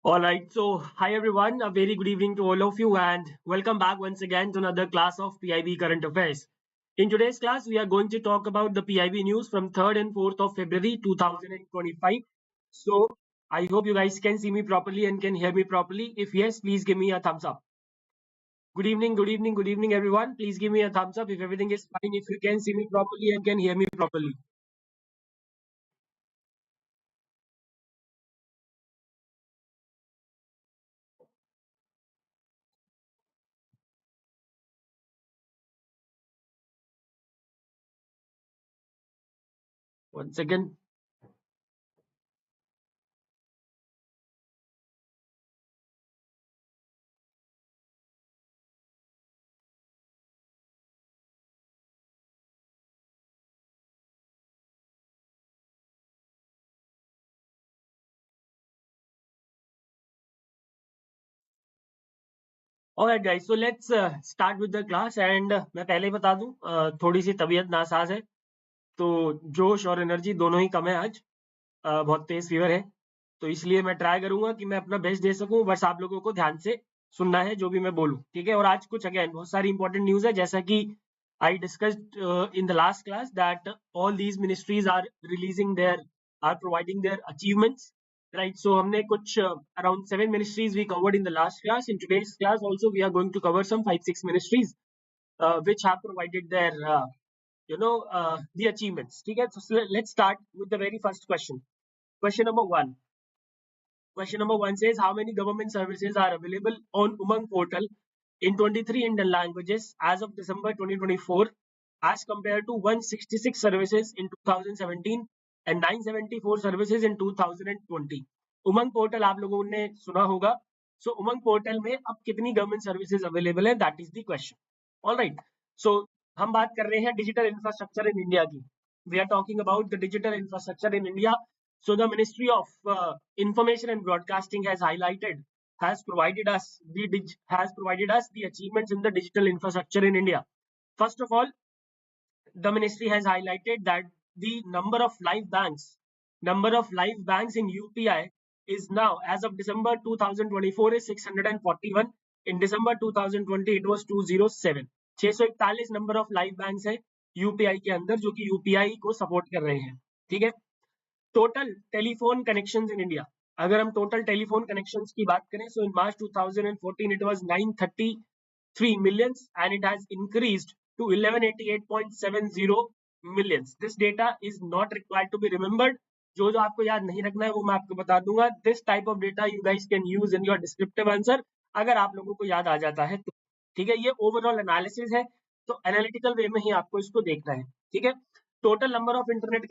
All right, so hi everyone, a very good evening to all of you, and welcome back once again to another class of PIB Current Affairs. In today's class, we are going to talk about the PIB news from 3rd and 4th of February 2025. So, I hope you guys can see me properly and can hear me properly. If yes, please give me a thumbs up. Good evening, good evening, good evening, everyone. Please give me a thumbs up if everything is fine, if you can see me properly and can hear me properly. Once again. Alright guys, so let's start with the class and मैं पहले ही बता दूं थोड़ी सी तबीयत NASA's है तो जोश और एनर्जी दोनों ही कम है आज बहुत तेज फीवर है तो इसलिए मैं ट्राई करूंगा कि मैं अपना बेस्ट दे सकूं बस आप लोगों को ध्यान से सुनना है जो भी मैं बोलूं ठीक है और आज कुछ अगेन बहुत सारी इंपॉर्टेंट न्यूज है जैसा कि I discussed in the last class that all these ministries are releasing their are providing their achievements right, so हमने कुछ around 7 ministries we covered in the last class. In today's class also we are going to cover some 5-6 ministries which have provided their the achievements. Okay, so let's start with the very first question. Question number one. Question number one says how many government services are available on Umang portal in 23 Indian languages as of December 2024 as compared to 166 services in 2017 and 974 services in 2020. Umang portal आप लोगों ने सुना होगा सो उमंग portal में अब कितनी government services available है that is the question alright so हम बात कर रहे हैं डिजिटल इंफ्रास्ट्रक्चर इन इंडिया की we are talking about the digital infrastructure in India so the ministry of information and broadcasting has provided us the achievements in the digital infrastructure in India. First of all, the ministry has highlighted that the number of live banks in UPI is now, as of December 2024, is 641. In December 2020 it was 207. 641 number of live banks है UPI के अंदर जो कि UPI को support कर रहे हैं. ठीक है. Total telephone connections in India, अगर हम टोटल टेलीफोन कनेक्शंस की बात करें सो इन मार्च 2014 it was 933 millions and it has increased to 1188.70 millions. This data is not required to be remembered. जो आपको याद नहीं रखना है वो मैं आपको बता दूंगा. This type of data you guys can use in your descriptive answer अगर आप लोगों को याद आ जाता है तो. ठीक है, ये ओवरऑल एनालिसिस है तो एनालिटिकल वे में ही आपको इसको देखना है. ठीक है. Total number of internet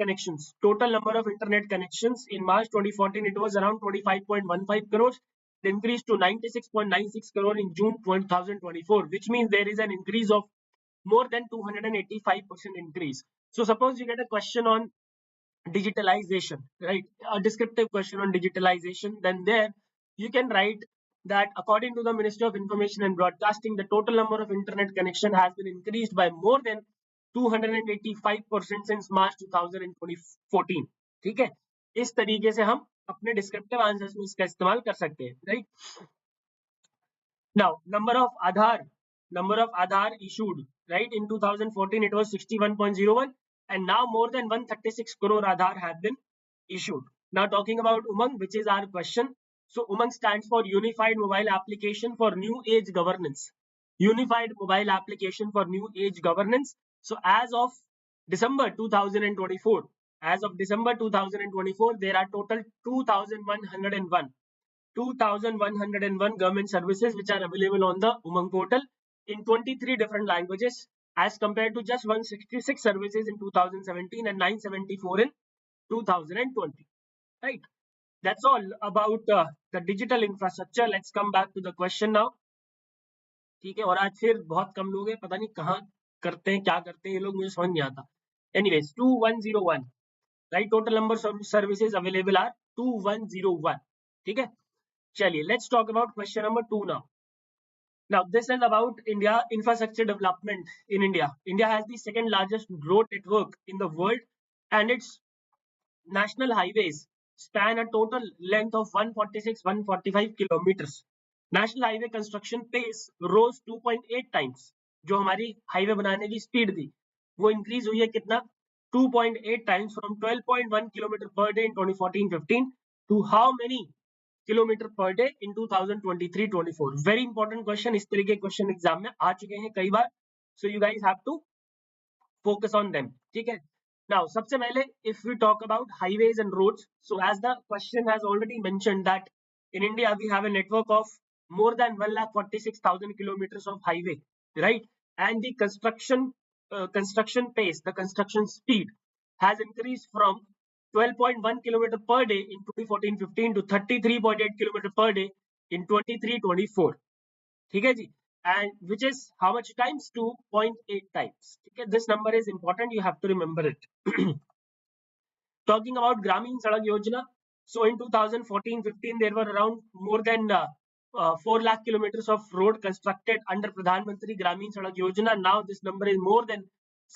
connections in March 2014 it was around 25.15 crores. It increased to 96.96 crore in June 2024, which means there is an increase of more than 285% increase. So suppose you get a question on digitalization, right? A descriptive question on digitalization, then there you can write that according to the Ministry of Information and Broadcasting, the total number of internet connection has been increased by more than 285% since March 2014. ठीक है, इस तरीके से हम अपने descriptive answers में इसका इस्तेमाल कर सकते हैं, right. Now, number of Aadhaar issued, right? In 2014 it was 61.01 and now more than 136 crore Aadhaar have been issued. Now talking about Umang, which is our question. So Umang stands for Unified Mobile Application for New Age Governance. Unified Mobile Application for New Age Governance. So as of December 2024, there are total 2,101 government services which are available on the Umang portal in 23 different languages as compared to just 166 services in 2017 and 974 in 2020. Right. That's all about the digital infrastructure. Let's come back to the question now. ठीक है, और आज फिर बहुत कम लोग हैं, पता नहीं कहाँ करते हैं क्या करते हैं ये लोग, मुझे समझ नहीं आता. Anyways, 2101. Right. Total number of services available are 2101. ठीक है. चलिए, let's talk about question number 2 now. Now, this is about India infrastructure development in India. India has the second largest road network in the world and its national highways span a total length of 146-145 kilometers. National highway construction pace rose 2.8 times. जो हमारी highway बनाने की speed थी वो increase हुई है कितना 2.8 times from 12.1 kilometer per day in 2014-15 to how many kilometer per day in 2023-24. Very important question. इस तरीके के क्वेश्चन एग्जाम में आ चुके हैं कई बार, so you guys have to focus on them. ठीक है. Now, सबसे पहले, if we talk about highways and roads, so as the question has already mentioned that in India we have a network of more than 1,46,000 kilometers of highway, right? And the construction pace, the construction speed has increased from 12.1 kilometer per day in 2014-15 to 33.8 kilometer per day in 23-24. ठीक है जी. And which is how much times? 2.8 times. Okay, this number is important. You have to remember it. Talking about Gramin Sadak Yojana. So in 2014-15, there were around more than 4 lakh kilometers of road constructed under Pradhan Mantri Gramin Sadak Yojana. Now this number is more than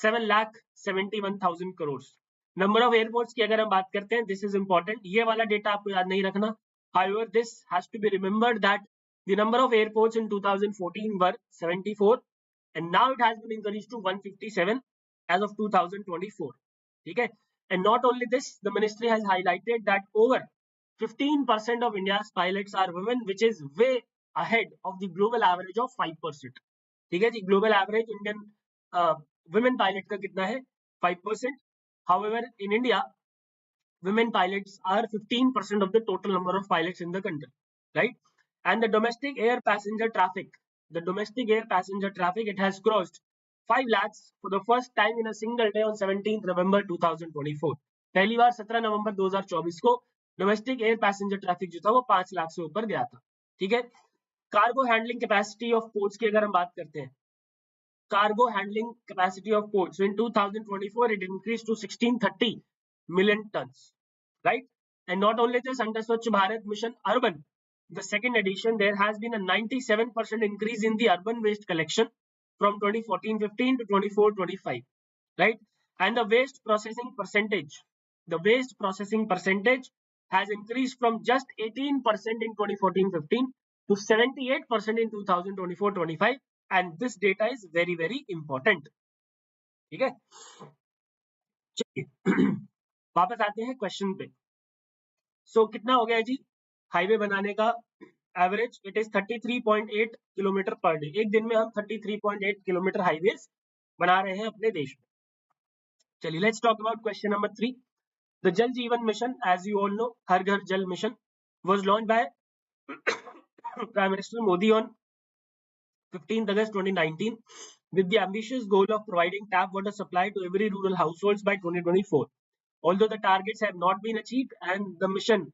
7,71,000 crores. Number of airports की अगर हम बात करते हैं, this is important. ये वाला data आपको याद नहीं रखना. However, this has to be remembered that the number of airports in 2014 were 74 and now it has been increased to 157 as of 2024. Okay? And not only this, the ministry has highlighted that over 15% of India's pilots are women, which is way ahead of the global average of 5%. ठीक है जी, global average Indian women pilot का कितना है? 5%. However, in India, women pilots are 15% of the total number of pilots in the country, right? And the domestic air passenger traffic, it has crossed 5 lakhs for the first time in a single day on 17th November 2024. पहली बार 17 नवंबर 2024 को domestic air passenger traffic जो था वो 5 लाख से ऊपर गया था. ठीक है. Cargo handling capacity of ports की अगर हम बात करते हैं, cargo handling capacity of ports. So in 2024, it increased to 1630 million tons, right? And not only this, under Swachh Bharat Mission Urban, the second edition, there has been a 97% increase in the urban waste collection from 2014-15 to 24-25, right? And the waste processing percentage has increased from just 18% in 2014-15 to 78% in 2024-25. And this data is very, very important. ठीक है. चलिए वापस आते हैं question पे. सो कितना हो गया जी हाईवे बनाने का average? It is 33.8 kilometre per day. एक दिन में हम 33.8 किलोमीटर हाईवेज बना रहे हैं अपने देश में. चलिए, let's talk about question number 3. The Jal Jeevan mission, as you all know, Har Ghar Jal mission, was launch by prime minister Modi on 15th August 2019 with the ambitious goal of providing tap water supply to every rural households by 2024. Although the targets have not been achieved and the mission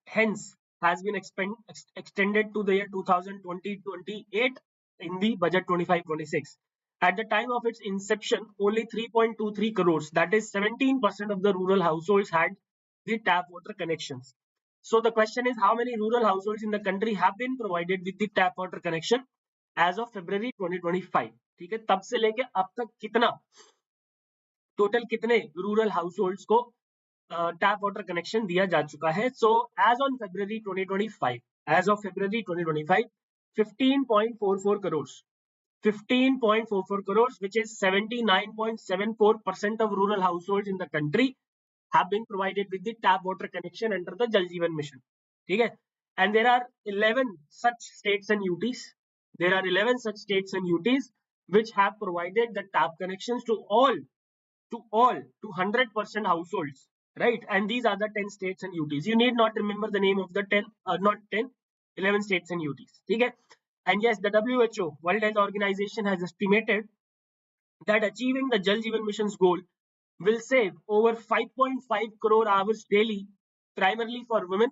hence has been extended to the year 2020-28 in the budget 25-26. At the time of its inception, only 3.23 crores, that is 17% of the rural households had the tap water connections. So the question is, how many rural households in the country have been provided with the tap water connection as of February 2025? ठीक है, तब से लेके अब तक कितना total कितने rural households को टैप वाटर कनेक्शन दिया जा चुका है? So as on February 2025, 15.44 crores. 15.44 crores, which is 79.74% of rural households in the country have been provided with the tap water connection under the Jal Jeevan Mission. ठीक है. And there are 11 such states and UTs. Which have provided the tap connections to 100% households, right? And these are the 10 states and UTs. You need not remember the name of the 11 states and UTs. ठीक है. And yes, the WHO, World Health Organization, has estimated that achieving the Jal Jeevan Mission's goal will save over 5.5 crore hours daily, primarily for women,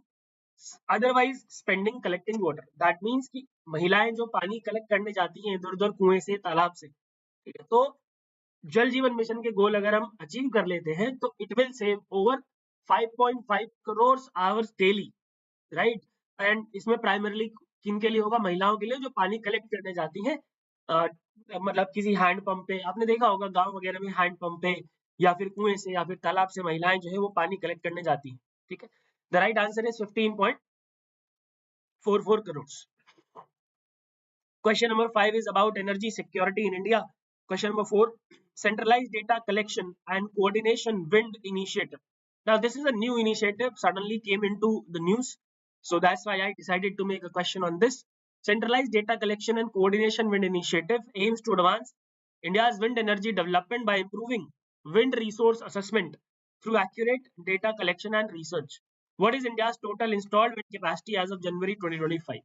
otherwise spending collecting water. That means कि महिलाएं जो पानी collect करने जाती हैं इधर उधर कुएं से, तालाब से, ठीक है, तो जल जीवन मिशन के गोल अगर हम अचीव कर लेते हैं तो it will save over 5.5 crore hours daily, right? And इसमें प्राइमरली किन के लिए होगा? महिलाओं के लिए जो पानी कलेक्ट करने जाती हैं, मतलब किसी हैंड पंप पे. आपने देखा होगा गांव वगैरह में हैंड पंप पे या फिर कुएं से या फिर तालाब से महिलाएं जो है वो पानी कलेक्ट करने जाती हैं, ठीक है। The right answer is 15.44 crore. Question number 5 is about energy security in India. Question number 4, centralized data collection and coordination wind initiative. Now this is a new initiative, suddenly came into the news. So that's why I decided to make a question on this. Centralized data collection and coordination wind initiative aims to advance India's wind energy development by improving wind resource assessment through accurate data collection and research. What is India's total installed wind capacity as of January 2025?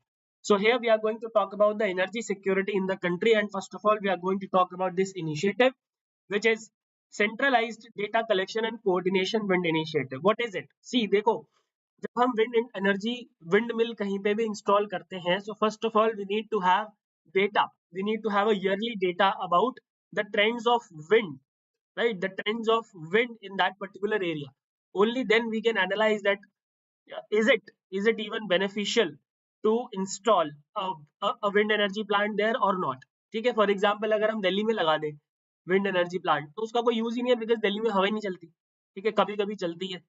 So here we are going to talk about the energy security in the country, and first of all we are going to talk about this initiative, which is centralized data collection and coordination wind initiative. What is it? See, देखो, जब हम wind energy wind mill कहीं पे भी install करते हैं, so first of all we need to have data. We need to have a yearly data about the trends of wind, right? The trends of wind in that particular area. Only then we can analyze that is it even beneficial to install a wind energy plant there or not. ठीक है, for example अगर हम दिल्ली में लगा दें wind energy plant तो उसका कोई यूज ही नहीं है, बिकॉज दिल्ली में हवा ही नहीं चलती, ठीक है, कभी कभी चलती है।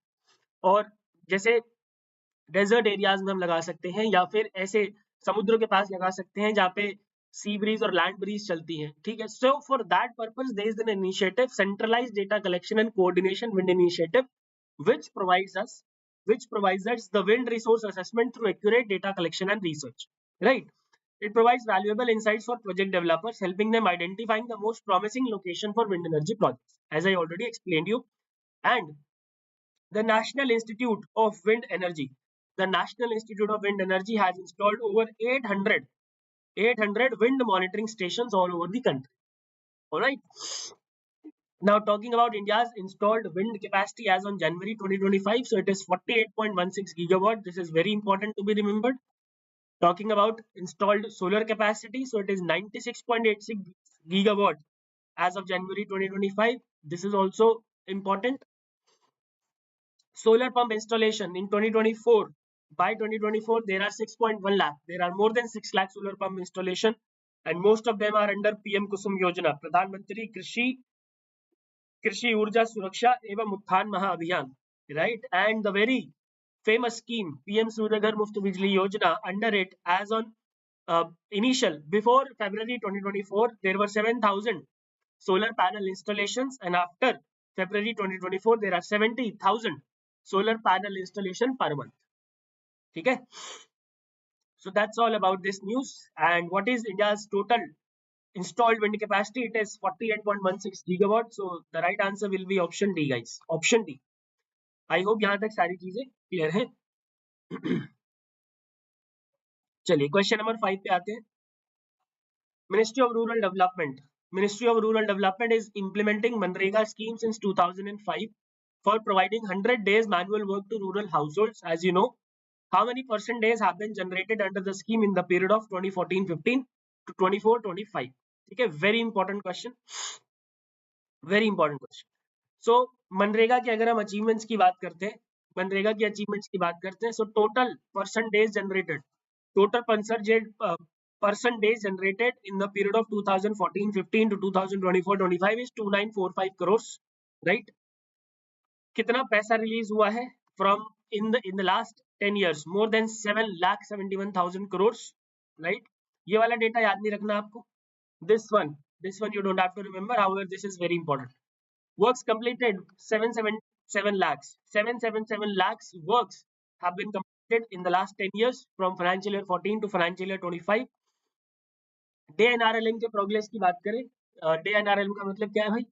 और जैसे डेजर्ट एरियाज में हम लगा सकते हैं, या फिर ऐसे समुद्र के पास लगा सकते हैं जहाँ पे सी ब्रीज और लैंड ब्रीज चलती है, ठीक है। So for that purpose there is an initiative, centralised data collection and coordination wind initiative, which provides us the wind resource assessment through accurate data collection and research, right? It provides valuable insights for project developers, helping them identifying the most promising location for wind energy projects, as I already explained you. And the National Institute of Wind Energy, has installed over 800 wind monitoring stations all over the country. All right. Now talking about India's installed wind capacity as on January 2025, so it is 48.16 gigawatt. This is very important to be remembered. Talking about installed solar capacity, so it is 96.86 gigawatt as of January 2025. This is also important. Solar pump installation in 2024. By 2024, there are 6.1 lakh. There are more than 6 lakh solar pump installation, and most of them are under PM Kusum Yojana, Pradhan Mantri कृषि ऊर्जा सुरक्षा एवं उत्थान महाअभियान, right? And the very famous scheme PM Suryaghar Muft Bijli Yojana, under it, as on initial before February 2024 there were 7,000 solar panel installations, and after February 2024 there are 70,000 solar panel installation per month. ठीक है, so that's all about this news. And what is India's total installed wind capacity? It is 48.16 gigawatt. So the right answer will be option D, guys. Option D. I hope यहाँ तक सारी चीजें clear है। चलिए question number 5 पे आते हैं। Ministry of Rural Development. Ministry of Rural Development is implementing Manrega scheme since 2005 for providing 100 days manual work to rural households. As you know, how many % days have been generated under the scheme in the period of 2014-15 to 24-25? ठीक है, very important question. Very important question. So मनरेगा की अगर हम achievements की बात करते हैं, मनरेगा की अचीवमेंट्स की बात करते हैं, so total percentage generated in the period of 2014-15 to 2024-25 is 2945 crores, right? कितना पैसा रिलीज हुआ है from in the last 10 years? More than 7,71,000 crores, right? ये वाला डेटा याद नहीं रखना आपको, this one you don't have to remember, however this is very important. Works completed 777 lakhs works have been completed in the last 10 years from financial year 14 to financial year 25. Day NRLM के progress की बात करें, day NRLM का मतलब क्या है भाई?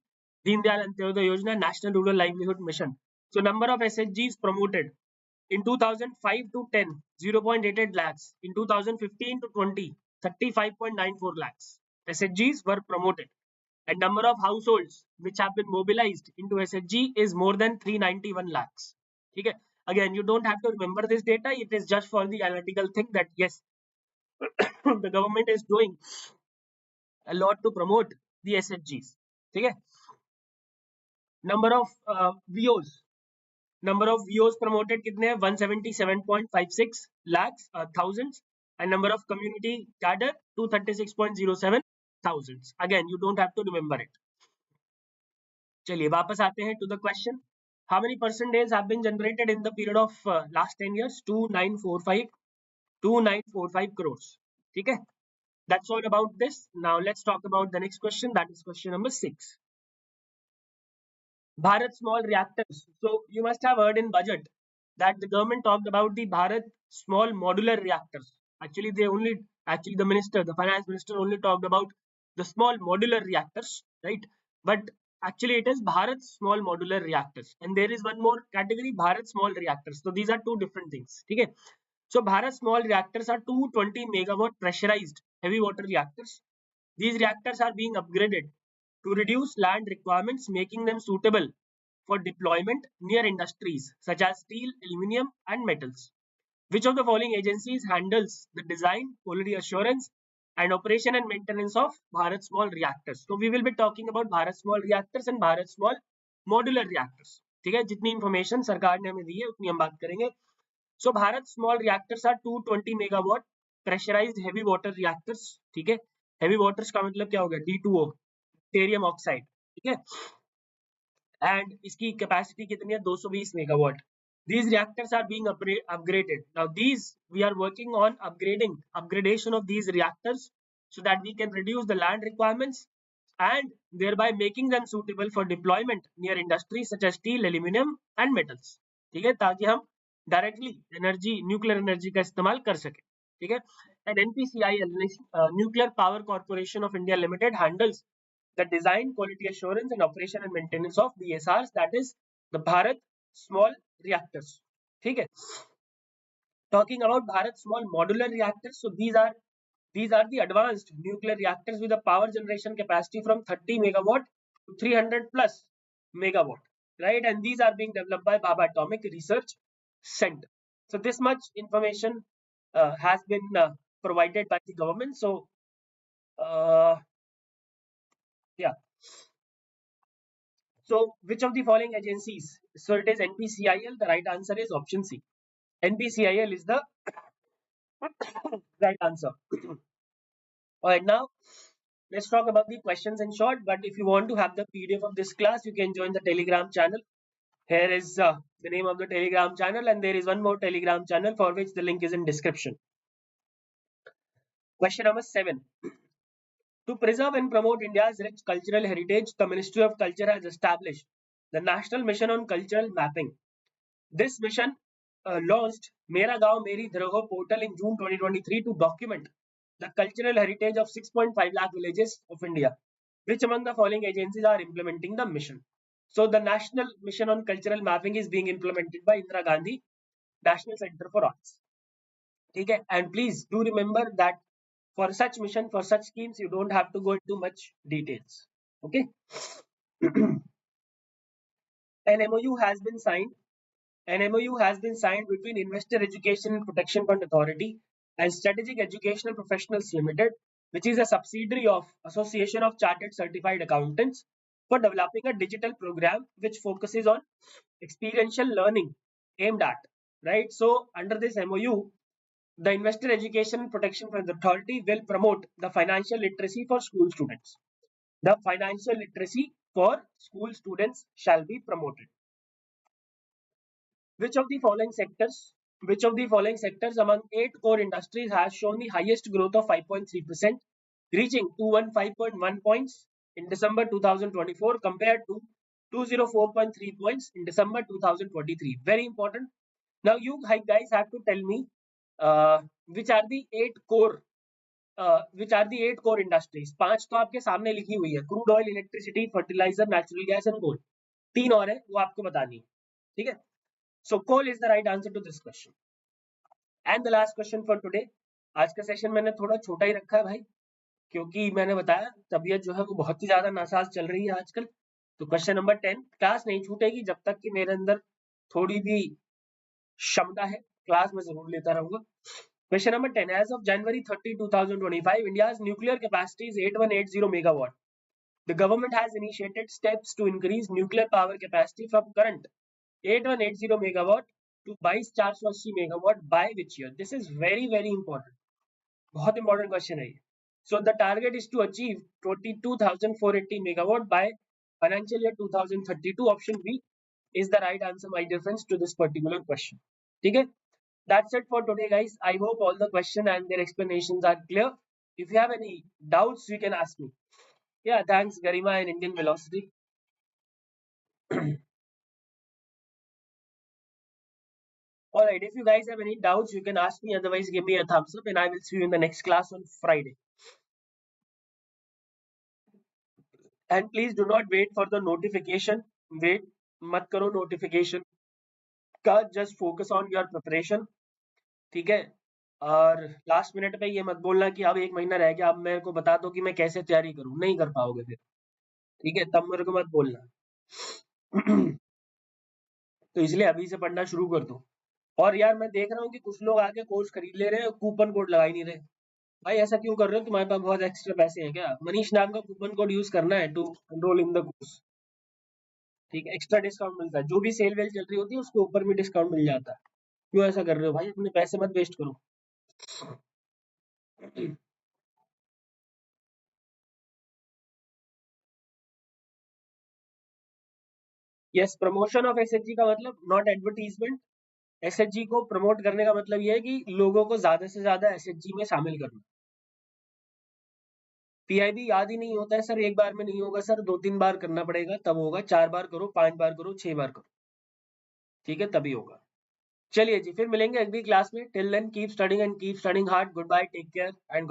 दीनदयाल अंत्योदय योजना, national rural livelihood mission. So number of SHGs promoted in 2005 to 10, 0.88 lakhs. In 2015 to 20, 35.94 lakhs SHGs were promoted. And number of households which have been mobilized into SHG is more than 391 lakhs. ठीक है, again you don't have to remember this data, it is just for the analytical thing that yes, the government is doing a lot to promote the SHGs. ठीक है, number of VOs promoted कितने हैं? 177.56 lakhs thousands, and number of community cadre 236.07 thousands. Again you don't have to remember it. चलिए वापस आते हैं to the question. How many percentage have been generated in the period of last 10 years? 2945 crores. ठीक है, that's all about this. Now let's talk about the next question, that is question number 6. Bharat small reactors. So you must have heard in budget that the government talked about the Bharat small modular reactors. Actually, the minister, the finance minister, only talked about the small modular reactors, right? But actually, it is Bharat small modular reactors, and there is one more category, Bharat small reactors. So these are two different things. Okay. So Bharat small reactors are 220 megawatt pressurized heavy water reactors. These reactors are being upgraded to reduce land requirements, making them suitable for deployment near industries such as steel, aluminium, and metals. Which of the following agencies handles the design, quality assurance, and operation and maintenance of Bharat small reactors? So we will be talking about Bharat small reactors and Bharat small modular reactors. ठीक है, जितनी information सरकार ने हमें दी है उतनी हम बात करेंगे. So Bharat small reactors are 220 megawatt pressurized heavy water reactors. ठीक है, heavy waters का मतलब क्या हो गया? D2O, deuterium oxide. ठीक है, and इसकी capacity कितनी है? 220 megawatt. These reactors are being upgraded. Now these we are working on upgradation of these reactors so that we can reduce the land requirements and thereby making them suitable for deployment near industries such as steel, aluminium and metals. ठीक है, ताकि हम directly energy, nuclear energy का इस्तेमाल कर सके. ठीक है, and NPCIL, nuclear power corporation of India limited, handles the design, quality assurance and operation and maintenance of BSRs, that is the Bharat small reactors. ठीक है, talking about Bharat small modular reactors, so these are the advanced nuclear reactors with a power generation capacity from 30 megawatt to 300 plus megawatt, right? And these are being developed by Bhabha Atomic Research Center. So this much information has been provided by the government. So yeah. So which of the following agencies? So it is NPCIL. The right answer is option C. NPCIL is the right answer. Alright, now let's talk about the questions in short. But if you want to have the PDF of this class, you can join the Telegram channel. Here is the name of the Telegram channel, and there is one more Telegram channel for which the link is in description. Question number 7. To preserve and promote India's rich cultural heritage, the Ministry of Culture has established the National Mission on Cultural Mapping. This mission launched Mera Gaon Meri Dharogar portal in June 2023 to document the cultural heritage of 6.5 lakh villages of India. Which among the following agencies are implementing the mission? So the National Mission on Cultural Mapping is being implemented by Indira Gandhi National Center for Arts. Okay, and please do remember that for such mission, for such schemes, you don't have to go into much details. Okay. An MOU has been signed. An MOU has been signed between Investor Education and Protection Fund Authority and Strategic Educational Professionals Limited, which is a subsidiary of Association of Chartered Certified Accountants, for developing a digital program which focuses on experiential learning aimed at, right? So under this MOU, the Investor Education and Protection Fund Authority will promote the financial literacy for school students. The financial literacy for school students shall be promoted. Which of the following sectors among 8 core industries has shown the highest growth of 5.3%, reaching 215.1 points in December 2024 compared to 204.3 points in December 2023? Very important. Now you guys have to tell me which are the 8 core industries. 5 तो आपके सामने लिखी हुई है, crude oil, electricity, fertiliser, natural gas and coal. 3 और है, वो आपको बतानी है. ठीक है, so coal is the right answer to this question. And the last question for today. आज का सेशन मैंने थोड़ा छोटा ही रखा है भाई, क्योंकि मैंने बताया तबीयत जो है वो बहुत ही ज्यादा नासाज चल रही है आजकल. तो क्वेश्चन नंबर 10, क्लास नहीं छूटेगी जब तक कि मेरे अंदर थोड़ी भी क्षमता है, क्लास में जरूर लेता रहूंगा. Question number 10. As of January 30, 2025, India's nuclear capacity is 8180 megawatt. The government has initiated steps to increase nuclear power capacity from current 8180 megawatt to 22480 megawatt by which year? This is very, very important. बहुत important question है ये. So the target is to achieve 22,480 megawatt by Financial year 2032 option B is the right answer, my dear friends, to this particular question. Okay, that's it for today, guys. I hope all the question and their explanations are clear. If you have any doubts, you can ask me. Yeah, thanks, Garima and Indian Velocity. All right, if you guys have any doubts, you can ask me. Otherwise, give me a thumbs up, and I will see you in the next class on Friday. And please do not wait for the notification. Wait, mat karo notification का, just focus on your preparation. ठीक है, और last minute पे ये मत बोलना कि अब एक महीना रह गया, अब मेरे को बता दो कि मैं कैसे तैयारी करूं, नहीं कर पाओगे फिर। ठीक है, तब मेरे को मत बोलना। तो इसलिए अभी से पढ़ना शुरू कर दो। और यार मैं देख रहा हूँ कि कुछ लोग आके कोर्स खरीद ले रहे हैं, कूपन कोड लगा ही नहीं रहे। भाई ऐसा क्यों कर रहे हो? तुम्हारे पास बहुत एक्स्ट्रा पैसे हैं क्या? मनीष नाम का कूपन कोड यूज करना है to enrol in the course. ठीक है, एक्स्ट्रा डिस्काउंट मिलता है, जो भी सेल वेल चल रही होती है उसके ऊपर भी डिस्काउंट मिल जाता है। क्यों ऐसा कर रहे हो भाई? अपने पैसे मत वेस्ट करो। यस, प्रमोशन ऑफ एसएचजी का मतलब नॉट एडवर्टीजमेंट। एसएचजी को प्रमोट करने का मतलब यह है कि लोगों को ज्यादा से ज्यादा एसएचजी में शामिल करना। पीआईबी याद ही नहीं होता है सर, एक बार में नहीं होगा सर, 2-3 बार करना पड़ेगा तब होगा। 4 बार करो, 5 बार करो, 6 बार करो, ठीक है, तभी होगा। चलिए जी, फिर मिलेंगे अगली क्लास में। Till then keep studying and keep studying hard. Good bye, take care and